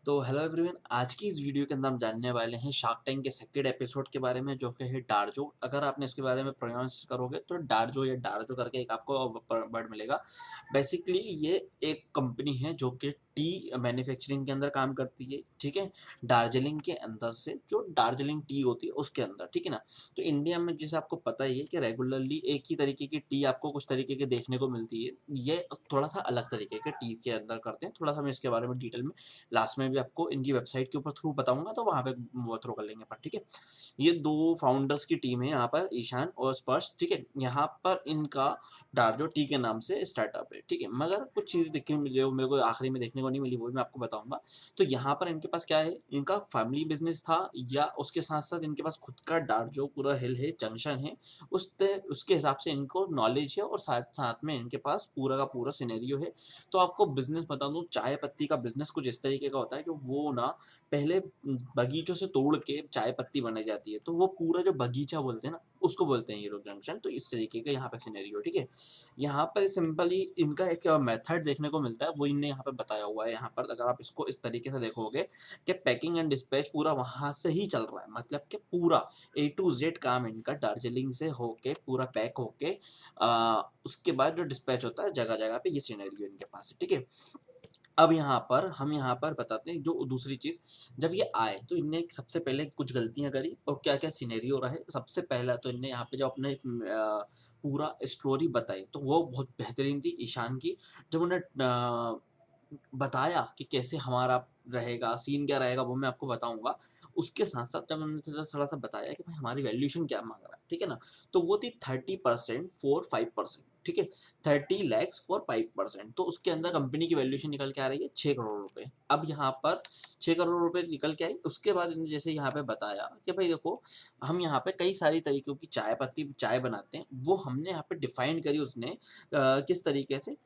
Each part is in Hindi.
तो हेलो एवरीवन, आज की इस वीडियो के अंदर हम जानने वाले हैं शार्क टैंक के सेकंड एपिसोड के बारे में, जो कि है डार्जो। अगर आपने इसके बारे में प्रोनाउंस करोगे तो डार्जो या डार्जो करके एक आपको वर्ड मिलेगा। बेसिकली ये एक कंपनी है जो कि टी मैन्युफैक्चरिंग के अंदर काम करती है, ठीक है। दार्जिलिंग के अंदर से जो दार्जिलिंग टी होती है उसके अंदर, ठीक है ना। तो इंडिया में जैसे आपको पता ही है कि रेगुलरली एक ही तरीके की टी आपको कुछ तरीके के देखने को मिलती है। ये थोड़ा सा अलग तरीके के टी के अंदर करते हैं। थोड़ा सा मैं इसके बारे में डिटेल में लास्ट में भी आपको इनकी वेबसाइट के ऊपर थ्रू बताऊंगा, तो वहां पे वो थ्रू कर लेंगे अपन, ठीक है। ये दो फाउंडर्स की टीम है यहाँ पर, ईशान और स्पर्श, ठीक है। यहाँ पर इनका डार्जो टी के नाम से स्टार्टअप है, ठीक है। मगर कुछ चीज़ देखने मिली जो मेरे को आखिरी में देखने को नहीं मिली, वो भी मैं आपको बताऊंगा। तो यहाँ पर इनके पास क्या है, इनका फैमिली बिजनेस था या उसके साथ साथ इनके पास खुद का डार्जो पूरा हिल है, जंक्शन है। उसके हिसाब से इनको नॉलेज है और साथ साथ में इनके पास पूरा का पूरा सिनेरियो है। तो आपको बिजनेस बता दूं, चाय पत्ती का बिजनेस कुछ इस तरीके का होता है कि वो ना पहले बगीचों से तोड़ के चाय पत्ती बनाई जाती है। तो वो पूरा जो बगीचा बोलते हैं ना, उसको बोलते हैं ये लोग जंक्शन। तो इस तरीके का यहाँ पे सिनेरियो, ठीक है। यहाँ पर सिंपली इनका एक मेथड देखने को मिलता है, वो इनने यहाँ पे बताया हुआ है। यहाँ पर अगर आप इसको इस तरीके से देखोगे कि पैकिंग एंड डिस्पैच पूरा वहां से ही चल रहा है, मतलब कि पूरा A to Z काम इनका दार्जिलिंग से होके पूरा पैक होके उसके बाद जो डिस्पैच होता है जगह जगह पे, ये सिनेरियो इनके पास है, ठीक है। अब यहाँ पर बताते हैं जो दूसरी चीज, जब ये आए तो इनने सबसे पहले कुछ गलतियां करी और क्या क्या सिनेरियो रहा है। सबसे पहला तो इनने यहाँ पे जो अपने पूरा स्टोरी बताई, तो वो बहुत बेहतरीन थी ईशान की। जब उन्हें बताया कि कैसे हमारा रहेगा, सीन क्या रहेगा, वो मैं आपको बताऊंगा। उसके साथ साथ जब उन्होंने थोड़ा सा बताया कि भाई हमारी वैल्यूएशन क्या मांग रहा है, ठीक है ना। तो वो थी 30% फॉर 5%, ठीक है। 30 lakhs फॉर 5%। तो उसके अंदर कंपनी की वैल्यूएशन निकल के आ रही है 6 करोड़ रुपए। अब यहाँ पर 6 करोड़ रुपए निकल के आई। उसके बाद इन्होंने जैसे यहाँ पे बताया कि भाई देखो, हम यहाँ पे कई सारी तरीकों की चाय पत्ती चाय बनाते हैं, वो हमने यहाँ पे डिफाइन करी उसने किस तरीके से,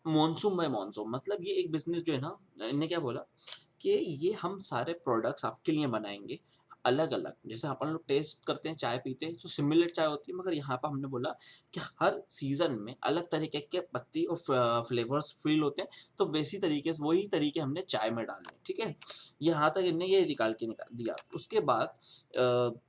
मॉनसून बाय मॉनसून। मतलब ये एक बिजनेस जो है ना, इन्हें क्या बोला कि ये हम सारे प्रोडक्ट्स आपके लिए बनाएंगे अलग अलग। जैसे अपन लोग टेस्ट करते हैं, चाय पीते हैं, तो सिमिलर चाय होती है, मगर यहाँ पर हमने बोला कि हर सीजन में अलग तरीके के पत्ती और फ्लेवर्स फील होते हैं। तो वैसी तरीके से वही तरीके हमने चाय में डाले हैं, ठीक है। यहाँ तक इनने ये निकाल दिया। उसके बाद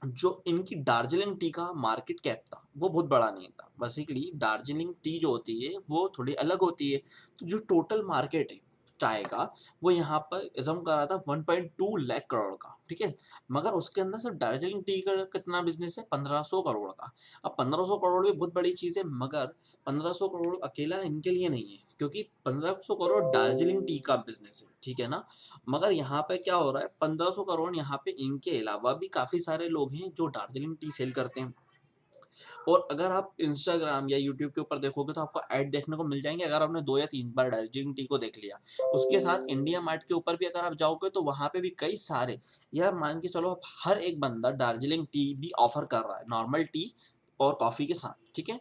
जो इनकी दार्जिलिंग टी का मार्केट कैप था वो बहुत बड़ा नहीं था। बेसिकली दार्जिलिंग टी जो होती है वो थोड़ी अलग होती है। तो जो टोटल मार्केट है चाय का, वो यहाँ पर इज़म कर रहा था 1.2 लाख करोड़ का, ठीक है। मगर उसके अंदर सिर्फ दार्जिलिंग टी का कितना बिजनेस है, 1500 करोड़ का। अब 1500 करोड़ भी बहुत बड़ी चीज़ है, मगर 1500 करोड़ अकेला इनके लिए नहीं है, क्योंकि 1500 करोड़ दार्जिलिंग टी का बिजनेस है, ठीक है ना। मगर यहाँ पे क्या हो रहा है, 1500 करोड़ यहाँ पे इनके अलावा भी काफी सारे लोग हैं जो दार्जिलिंग टी सेल करते हैं। और अगर आप इंस्टाग्राम या यूट्यूब के ऊपर देखोगे तो आपको ऐड देखने को मिल जाएंगे। अगर आपने 2 या 3 बार दार्जिलिंग टी को देख लिया, उसके साथ इंडिया मार्ट के ऊपर भी अगर आप जाओगे तो वहां पे भी कई सारे, या मान के चलो हर एक बंदा दार्जिलिंग टी भी ऑफर कर रहा है नॉर्मल टी और कॉफी के साथ, ठीक है।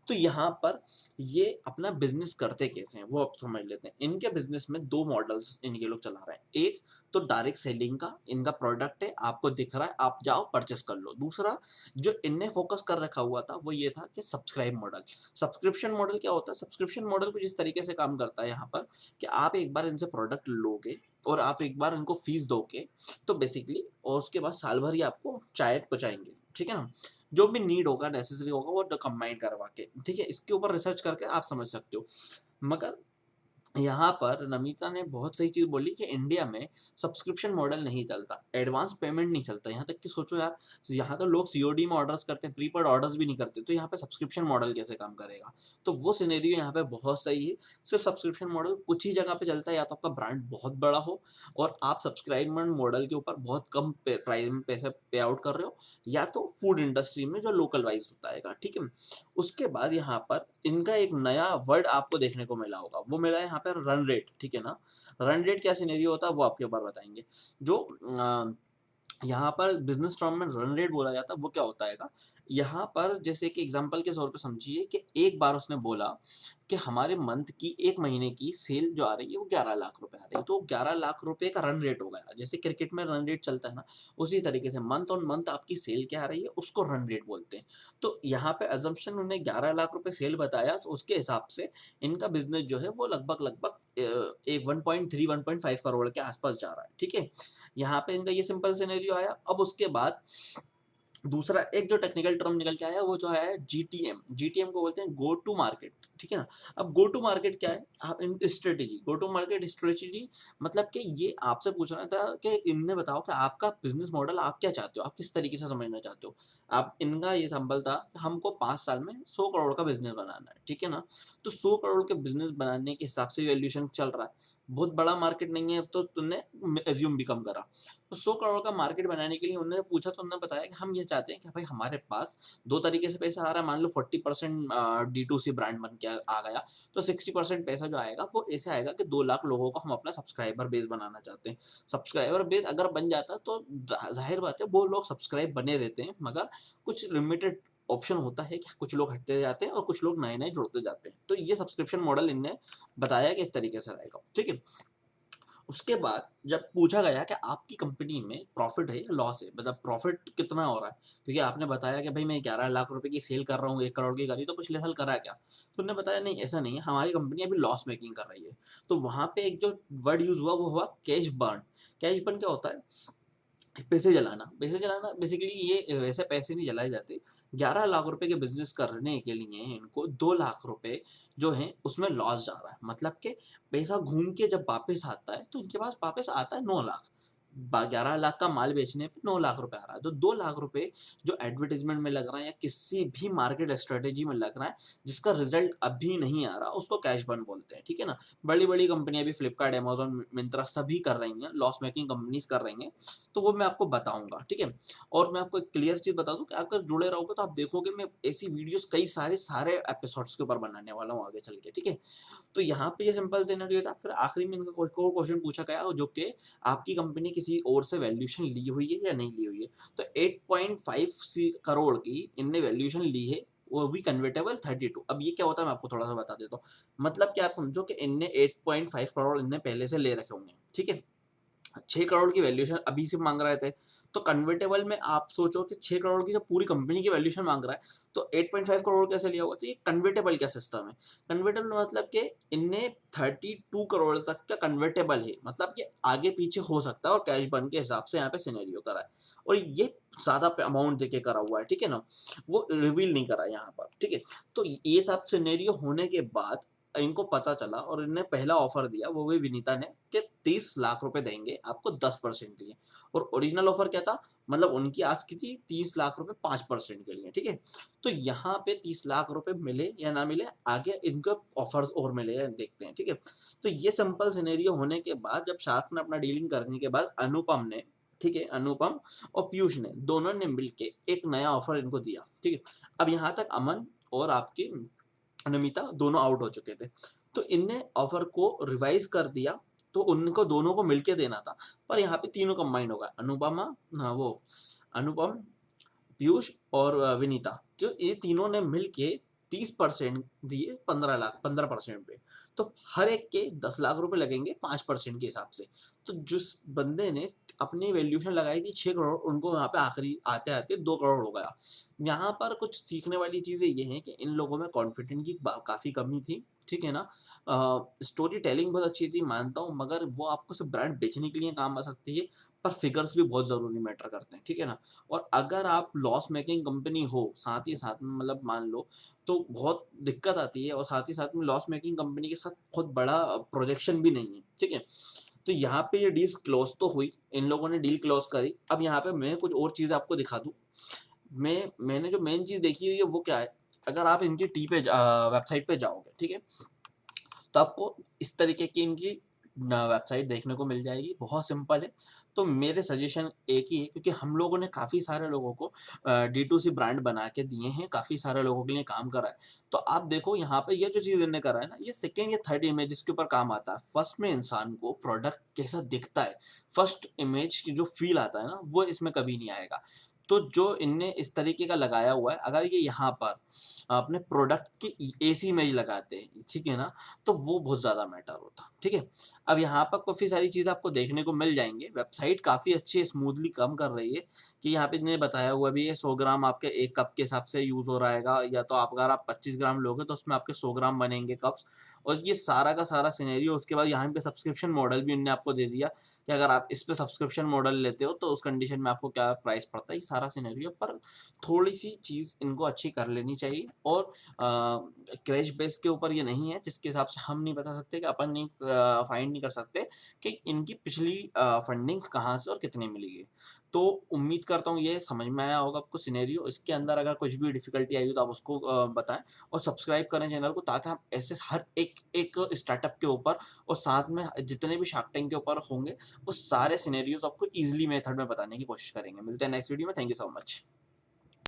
तो यहाँ पर ये अपना बिजनेस करते कैसे हैं वो अब समझ लेते हैं। इनके बिजनेस में दो मॉडल्स इनके लोग चला रहे हैं। एक तो डायरेक्ट सेलिंग का इनका प्रोडक्ट है, आपको दिख रहा है, आप जाओ परचेस कर लो। दूसरा जो इनने फोकस कर रखा हुआ था वो ये था कि सब्सक्राइब मॉडल। सब्सक्रिप्शन मॉडल क्या होता है, सब्सक्रिप्शन मॉडल कुछ इस तरीके से काम करता है यहाँ पर कि आप एक बार इनसे प्रोडक्ट लोगे और आप एक बार इनको फीस दोगे, तो बेसिकली और उसके बाद साल भर ही आपको चाय पहुंचाएंगे, ठीक है ना। जो भी नीड होगा, नेसेसरी होगा, वो कंबाइन करवा के, ठीक है। इसके ऊपर रिसर्च करके आप समझ सकते हो। मगर यहाँ पर नमिता ने बहुत सही चीज बोली कि इंडिया में सब्सक्रिप्शन मॉडल नहीं चलता, एडवांस पेमेंट नहीं चलता। यहाँ तक कि सोचो यार, यहाँ तो लोग सीओडी में ऑर्डर्स करते हैं, प्रीपेड ऑर्डर्स भी नहीं करते, तो यहाँ पे सब्सक्रिप्शन मॉडल कैसे काम करेगा। तो वो सिनेरियो यहाँ पे बहुत सही है। सिर्फ सब्सक्रिप्शन मॉडल कुछ ही जगह पे चलता है, या तो आपका ब्रांड बहुत बड़ा हो और आप सब्सक्राइबमेंट मॉडल के ऊपर बहुत कम प्राइस में पैसे पे आउट कर रहे हो, या तो फूड इंडस्ट्री में जो लोकल वाइज होता है, ठीक है। उसके बाद यहाँ पर इनका एक नया वर्ड आपको देखने को मिला होगा, वो मिला है यहाँ पर रन रेट, ठीक है ना। रन रेट क्या सिनेरियो होता है वो आपके ऊपर बताएंगे। जो यहाँ पर बिजनेस टर्म में रन रेट बोला जाता है, वो क्या होता है। यहाँ पर जैसे कि एग्जांपल के तौर पे समझिए कि एक बार उसने बोला कि हमारे मंथ की 1 महीने की सेल जो आ रही है वो 11 लाख रुपए आ रही है, तो 11 लाख रुपए का रन रेट हो गया। जैसे क्रिकेट में रन रेट चलता है ना, उसी तरीके से मंथ ऑन मंथ आपकी सेल क्या आ रही है उसको रन रेट बोलते हैं। तो यहाँ पे अजम्पशन उन्होंने 11 लाख रुपए सेल बताया, तो उसके हिसाब से इनका बिजनेस जो है वो लगभग एक 1.3 1.5 करोड़ के आसपास जा रहा है, ठीक है। यहाँ पे इनका ये सिंपल सिनेरियो आया। अब उसके बाद दूसरा एक जो टेक्निकल टर्म निकल के आया वो जो है जीटीएम। जीटीएम को बोलते हैं गो टू मार्केट, ठीक है ना। अब गो टू मार्केट क्या है, आप इन strategy, go to market strategy मतलब कि ये आपसे पूछ रहा था कि इनने बताओ कि आपका बिजनेस मॉडल आप क्या चाहते हो, आप किस तरीके से समझना चाहते हो। आप इनका ये संबल था हमको 5 साल में 100 करोड़ का बिजनेस बनाना है, ठीक है ना। तो 100 करोड़ के बिजनेस बनाने के हिसाब से वैल्यूएशन चल रहा है, बहुत बड़ा मार्केट नहीं है, अब तो तुमने एज्यूम भी कम करा। तो 100 करोड़ का मार्केट बनाने के लिए उन्होंने पूछा, तो उन्होंने बताया कि हम ये चाहते हैं कि भाई हमारे पास 2 तरीके से पैसा आ रहा है। मान लो 40% D2C ब्रांड बन के आ गया, तो 60% पैसा जो आएगा वो ऐसे आएगा कि 2 लाख लोगों को हम अपना सब्सक्राइबर बेस बनाना चाहते हैं। सब्सक्राइबर बेस अगर बन जाता तो ज़ाहिर बात है वो लोग सब्सक्राइब बने रहते हैं, मगर कुछ लिमिटेड ऑप्शन होता है कि कुछ लोग हटते जाते हैं और कुछ लोग नए-नए जुड़ते जाते हैं। तो ये सब्सक्रिप्शन मॉडल इनने बताया कि इस तरीके से रहेगा, ठीक है। उसके बाद जब पूछा गया कि आपकी कंपनी में प्रॉफिट है या लॉस है, मतलब प्रॉफिट कितना हो रहा है, क्योंकि आपने बताया कि भाई मैं 11 लाख रुपए की सेल कर रहा हूँ, 1 करोड़ की करी, तो पिछले साल करा क्या। तो उन्होंने बताया नहीं ऐसा नहीं है, हमारी कंपनी अभी लॉस मेकिंग कर रही है। तो वहां पे एक जो वर्ड यूज हुआ वो हुआ कैश बर्न। कैश बर्न क्या होता है, पैसे जलाना बेसिकली ये वैसे पैसे नहीं जलाए जाते। 11 लाख रुपए के बिजनेस करने के लिए इनको 2 लाख रुपए जो हैं उसमें लॉस जा रहा है, मतलब कि पैसा घूम के जब वापस आता है तो इनके पास वापस आता है 9 लाख। 11 लाख का माल बेचने पे 9 लाख रुपए आ रहा है, तो 2 लाख रुपए जो एडवर्टाइजमेंट में लग रहा है या किसी भी मार्केट स्ट्रेटेजी में लग रहा है जिसका रिजल्ट अभी नहीं आ रहा, उसको कैश बर्न बोलते हैं, ठीक है ना। बड़ी बड़ी कंपनियां भी फ्लिपकार्ट, अमेजोन, मिंत्रा सभी कर रही हैं, लॉस मेकिंग कंपनीज कर रही हैं, तो वो मैं आपको बताऊंगा, ठीक है। और मैं आपको एक क्लियर चीज बता दूं कि अगर जुड़े रहोगे तो आप देखोगे मैं ऐसी वीडियोस कई सारे एपिसोड्स के ऊपर बनाने वाला हूँ आगे चल के, ठीक है। तो यहाँ पे ये सिंपल सिनेरियो था। फिर आखिरी में इनका क्वेश्चन पूछा गया जो कि आपकी कंपनी किसी और से वैल्यूएशन ली हुई है या नहीं ली हुई है। तो 8.5 करोड़ की इनने वैल्यूएशन ली है, वो भी कन्वर्टेबल 32। अब ये क्या होता है मैं आपको थोड़ा सा बता देता हूँ। मतलब क्या, आप समझो कि इनने 8.5 करोड़ इनने पहले से ले रखे होंगे, ठीक है। 6 करोड़ की वैल्यूएशन अभी से मांग रहे थे, तो कन्वर्टेबल में आप सोचो कि 6 करोड़ की जब पूरी कंपनी की वैल्यूएशन मांग रहा है तो 8.5 करोड़ कैसे लिया होगा। तो ये कन्वर्टेबल क्या सिस्टम है, कन्वर्टेबल मतलब कि इनने 32 करोड़ तक का कन्वर्टेबल है, मतलब कि आगे पीछे हो सकता है और कैश बर्न के हिसाब से यहाँ पे सिनेरियो करा है। और ये ज्यादा अमाउंट देके करा हुआ है, ठीक है ना, वो रिवील नहीं करा यहाँ पर, ठीक है। तो ये सब सिनेरियो होने के बाद इनको पता चला और इन्हें पहला ऑफर दिया, वो भी विनीता ने, कि 30 लाख रुपए देंगे आपको 10% के लिए। और ओरिजिनल ऑफर क्या था, मतलब उनकी आज की थी 30 लाख रुपए 5% के लिए, ठीक है। तो यहाँ पे 30 लाख रुपए मिले या ना मिले, आगे इनको ऑफर्स और मिले या देखते हैं, ठीक है। तो ये सिंपल सिनेरियो होने के बाद जब शार्क ने अपना डीलिंग करने के बाद अनुपम ने, ठीक है, अनुपम और पीयूष ने दोनों ने मिलके एक नया ऑफर इनको दिया, ठीक है। अब यहाँ तक अमन और आपकी अनमिता दोनों आउट हो चुके थे, तो इनने ऑफर को रिवाइज कर दिया, तो उनको दोनों को मिलके देना था। पर यहाँ पे तीनों कंबाइंड होगा, अनुपमा, हाँ वो अनुपम, पीयूष और विनीता, जो ये तीनों ने मिलके 30% दिए 15% पे। तो हर एक के 10 लाख रुपए लगेंगे 5% के हिसाब से। तो जिस बंदे ने अपनी वैल्यूएशन लगाई थी 6 करोड़, उनको यहाँ पे आखिरी आते आते 2 करोड़ हो गया। यहाँ पर कुछ सीखने वाली चीजें ये हैं कि इन लोगों में कॉन्फिडेंस की काफी कमी थी, ठीक है ना। स्टोरी टेलिंग बहुत अच्छी थी मानता हूँ, मगर वो आपको सिर्फ ब्रांड बेचने के लिए काम आ सकती है, पर फिगर्स भी बहुत जरूरी मैटर करते हैं, ठीक है ना। और अगर आप लॉस मेकिंग कंपनी हो साथ ही साथ में, मतलब मान लो, तो बहुत दिक्कत आती है। और साथ ही साथ में लॉस मेकिंग कंपनी के साथ बहुत बड़ा प्रोजेक्शन भी नहीं है, ठीक है। तो यहाँ पे ये डील क्लोज तो हुई, इन लोगों ने डील क्लोज करी। अब यहाँ पे मैं कुछ और चीज़ आपको दिखा दूँ। मैंने जो मेन चीज़ देखी हुई है वो क्या है, अगर आप इनकी टी पे वेबसाइट पे जाओगे, ठीक है, तो आपको इस तरीके की इनकी वेबसाइट देखने को मिल जाएगी, बहुत सिंपल है। तो मेरे सजेशन एक ही है, क्योंकि हम लोगों ने काफ़ी सारे लोगों को D2C ब्रांड बना के दिए हैं, काफ़ी सारे लोगों के लिए काम करा है। तो आप देखो यहाँ पे ये जो चीज़ इन्होंने करा है ना, ये सेकेंड या थर्ड इमेज इसके ऊपर काम आता है। फर्स्ट में इंसान को प्रोडक्ट कैसा दिखता है, फर्स्ट इमेज की जो फील आता है ना, वो इसमें कभी नहीं आएगा। तो जो इनने इस तरीके का लगाया हुआ है, अगर ये यहाँ पर अपने प्रोडक्ट की एसी में ही लगाते हैं, ठीक है ना, तो वो बहुत ज़्यादा मैटर होता, ठीक है। अब यहाँ पर काफ़ी सारी चीज़ आपको देखने को मिल जाएंगे, वेबसाइट काफ़ी अच्छी है, स्मूथली काम कर रही है कि यहाँ पे इन्हें बताया हुआ भी है 100 ग्राम आपके 1 कप के हिसाब से यूज़ हो रहेगा, या तो आप अगर आप 25 ग्राम लोगे तो उसमें आपके 100 ग्राम बनेंगे कप्स। और ये सारा का सारा सिनेरियो, उसके बाद यहाँ पे सब्सक्रिप्शन मॉडल भी उन्होंने आपको दे दिया कि अगर आप इस पे सब्सक्रिप्शन मॉडल लेते हो तो उस कंडीशन में आपको क्या प्राइस पड़ता है, ये सारा सिनेरियो। पर थोड़ी-सी चीज़ इनको अच्छी कर लेनी चाहिए, और क्रैश बेस के ऊपर ये नहीं है, जिसके हिसाब से हम नहीं बता सकते कि अपन नहीं फाइंड नहीं कर सकते कि इनकी पिछली फंडिंग्स कहाँ से और कितने मिली है। तो उम्मीद करता हूँ ये समझ में आया होगा आपको सिनेरियो। इसके अंदर अगर कुछ भी डिफ़िकल्टी आई हो तो आप उसको बताएँ, और सब्सक्राइब करें चैनल को, ताकि हम ऐसे हर एक स्टार्टअप के ऊपर और साथ में जितने भी शार्क टैंक के ऊपर होंगे, वो सारे सिनेरियोज़ आपको ईज़िली मेथड में बताने की कोशिश करेंगे। मिलते हैं नेक्स्ट वीडियो में। Thank you so much.